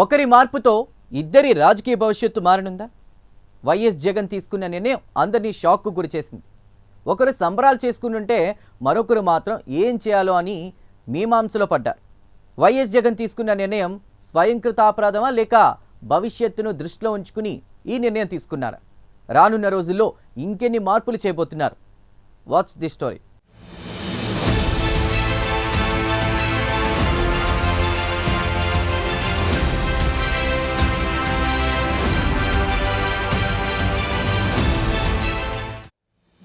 ఒకరి మార్పుతో ఇద్దరి రాజకీయ భవిష్యత్తు మారనుందా? వైఎస్ జగన్ తీసుకున్న నిర్ణయం అందరినీ షాక్కు గురిచేసింది. ఒకరు సంబరాలు చేసుకునుంటే మరొకరు మాత్రం ఏం చేయాలో అని మీమాంసలో పడ్డారు. వైఎస్ జగన్ తీసుకున్న నిర్ణయం స్వయంకృత అపరాధమా లేక భవిష్యత్తును దృష్టిలో ఉంచుకుని ఈ నిర్ణయం తీసుకున్నారా? రానున్న రోజుల్లో ఇంకెన్ని మార్పులు చేయబోతున్నారు? What's the story.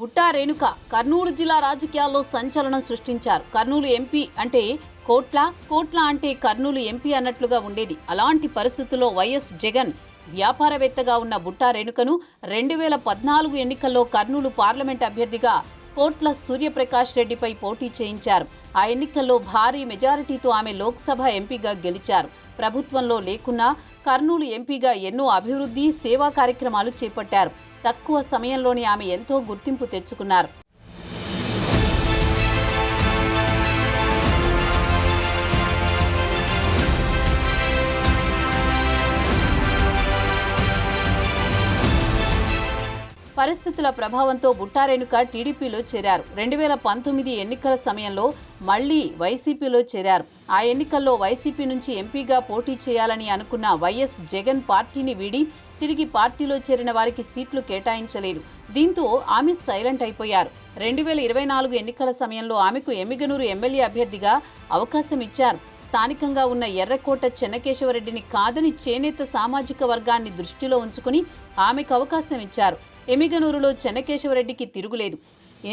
Butta Renuka Kurnool జిల్లా రాజకీయాల్లో సంచలనం సృష్టించారు. కర్నూలు ఎంపీ అంటే కోట్ల అంటే కర్నూలు ఎంపీ అన్నట్లుగా ఉండేది. అలాంటి పరిస్థితుల్లో వైఎస్ జగన్ వ్యాపారవేత్తగా ఉన్న బుట్టా రేణుకను 2014 ఎన్నికల్లో కర్నూలు పార్లమెంట్ అభ్యర్థిగా కోట్ల సూర్యప్రకాష్ రెడ్డిపై పోటీ చేయించారు. ఆ ఎన్నికల్లో భారీ మెజారిటీతో ఆమె లోక్సభ ఎంపీగా గెలిచారు. ప్రభుత్వంలో లేకున్నా కర్నూలు ఎంపీగా ఎన్నో అభివృద్ధి సేవా కార్యక్రమాలు చేపట్టారు. తక్కువ సమయంలోనే ఆమె ఎంతో గుర్తింపు తెచ్చుకున్నారు. పరిస్థితుల ప్రభావంతో బుట్టా రేణుక టీడీపీలో చేరారు. 2019 ఎన్నికల సమయంలో మళ్లీ వైసీపీలో చేరారు. ఆ ఎన్నికల్లో వైసీపీ నుంచి ఎంపీగా పోటీ చేయాలని అనుకున్న వైఎస్ జగన్ పార్టీని వీడి తిరిగి పార్టీలో చేరిన వారికి సీట్లు కేటాయించలేదు. దీంతో ఆమె సైలెంట్ అయిపోయారు. 2024 ఎన్నికల సమయంలో ఆమెకు ఎమ్మిగనూరు ఎమ్మెల్యే అభ్యర్థిగా అవకాశం ఇచ్చారు. స్థానికంగా ఉన్న ఎర్రకోట చెన్నకేశవరెడ్డిని కాదని చేనేత సామాజిక వర్గాన్ని దృష్టిలో ఉంచుకుని ఆమెకు అవకాశం ఇచ్చారు. ఎమ్మిగనూరులో చెన్నకేశవరెడ్డికి తిరుగులేదు.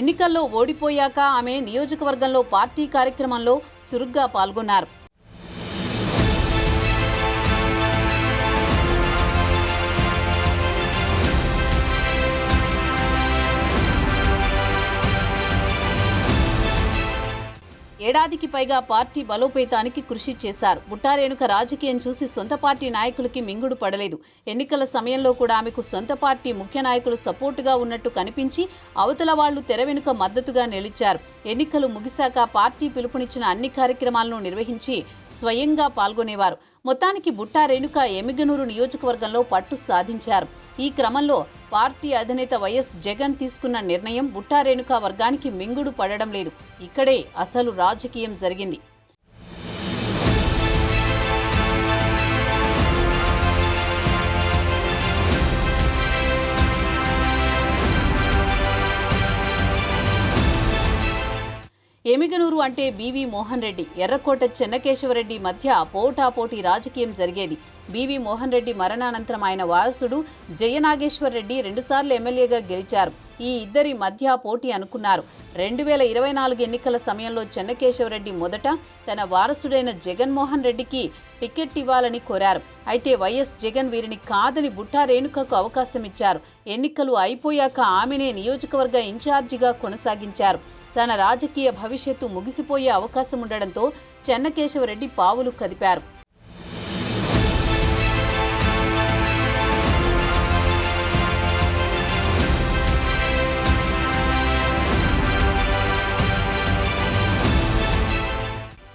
ఎన్నికల్లో ఓడిపోయాక ఆమె నియోజకవర్గంలో పార్టీ కార్యక్రమంలో చురుగ్గా పాల్గొన్నారు. ఏడాదికి పైగా పార్టీ బలోపేతానికి కృషి చేశారు. బుట్టా రేణుక రాజకీయం చూసి సొంత పార్టీ నాయకులకి మింగుడు పడలేదు. ఎన్నికల సమయంలో కూడా ఆమెకు సొంత పార్టీ ముఖ్య నాయకులు సపోర్టుగా ఉన్నట్టు కనిపించి అవతల వాళ్లు తెర వెనుక మద్దతుగా నిలిచారు. ఎన్నికలు ముగిశాక పార్టీ పిలుపునిచ్చిన అన్ని కార్యక్రమాలను నిర్వహించి స్వయంగా పాల్గొనేవారు. మొత్తానికి బుట్టా రేణుక ఎమ్మిగనూరు నియోజకవర్గంలో పట్టు సాధించారు. ఈ క్రమంలో పార్టీ అధినేత వైఎస్ జగన్ తీసుకున్న నిర్ణయం బుట్టా రేణుక వర్గానికి మింగుడు పడడం లేదు. ఇక్కడే అసలు రాజకీయం జరిగింది. ఎమ్మిగనూరు అంటే బివి మోహన్ రెడ్డి, ఎర్రకోట చెన్నకేశవరెడ్డి మధ్య పోటాపోటీ రాజకీయం జరిగేది. బివి మోహన్ రెడ్డి మరణానంతరం ఆయన వారసుడు జయనాగేశ్వర్ రెడ్డి 2 సార్లు ఎమ్మెల్యేగా గెలిచారు. ఈ ఇద్దరి మధ్య పోటీ అనుకున్నారు. 2024 ఎన్నికల సమయంలో చెన్నకేశవరెడ్డి మొదట తన వారసుడైన జగన్మోహన్ రెడ్డికి టికెట్ ఇవ్వాలని కోరారు. అయితే వైఎస్ జగన్ వీరిని కాదని బుట్టా రేణుకకు అవకాశం ఇచ్చారు. ఎన్నికలు అయిపోయాక ఆమెనే నియోజకవర్గ ఇన్ఛార్జిగా కొనసాగించారు. తన రాజకీయ భవిష్యత్తు ముగిసిపోయే అవకాశం ఉండడంతో చెన్నకేశవరెడ్డి పావులు కదిపారు.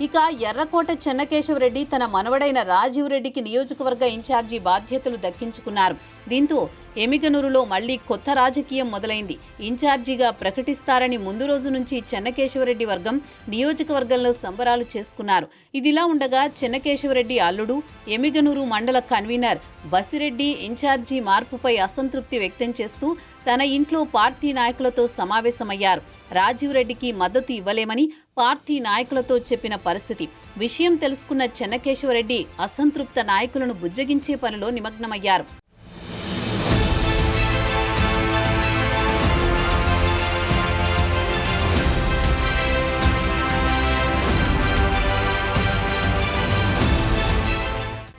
ఇక ఎర్రకోట చెన్నకేశవరెడ్డి తన మనవడైన రాజీవ్ రెడ్డికి నియోజకవర్గ ఇన్ఛార్జి బాధ్యతలు దక్కించుకున్నారు. దీంతో ఎమ్మిగనూరులో మళ్లీ కొత్త రాజకీయం మొదలైంది. ఇన్ఛార్జిగా ప్రకటిస్తారని ముందు రోజు నుంచి చెన్నకేశవరెడ్డి వర్గం నియోజకవర్గంలో సంబరాలు చేసుకున్నారు. ఇదిలా ఉండగా చెన్నకేశవరెడ్డి అల్లుడు ఎమ్మిగనూరు మండల కన్వీనర్ బసిరెడ్డి ఇన్ఛార్జి మార్పుపై అసంతృప్తి వ్యక్తం చేస్తూ తన ఇంట్లో పార్టీ నాయకులతో సమావేశమయ్యారు. రాజీవ్ రెడ్డికి మద్దతు ఇవ్వలేమని పార్టీ నాయకులతో చెప్పిన పరిస్థితి. విషయం తెలుసుకున్న చెన్నకేశవరెడ్డి అసంతృప్త నాయకులను బుజ్జగించే పనిలో నిమగ్నమయ్యారు.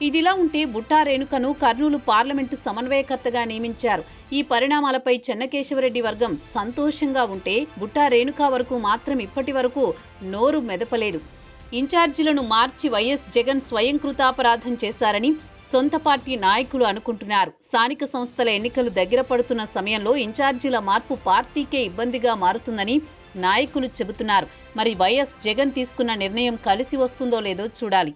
ఇదిలా ఉంటే బుట్టా రేణుకను కర్నూలు పార్లమెంటు సమన్వయకర్తగా నియమించారు. ఈ పరిణామాలపై చెన్నకేశవరెడ్డి వర్గం సంతోషంగా ఉంటే బుట్టా రేణుక వరకు మాత్రం ఇప్పటి వరకు నోరు మెదపలేదు. ఇన్ఛార్జీలను మార్చి వైఎస్ జగన్ స్వయంకృతాపరాధం చేశారని సొంత పార్టీ నాయకులు అనుకుంటున్నారు. స్థానిక సంస్థల ఎన్నికలు దగ్గర పడుతున్న సమయంలో ఇన్ఛార్జీల మార్పు పార్టీకే ఇబ్బందిగా మారుతుందని నాయకులు చెబుతున్నారు. మరి వైఎస్ జగన్ తీసుకున్న నిర్ణయం కలిసి వస్తుందో లేదో చూడాలి.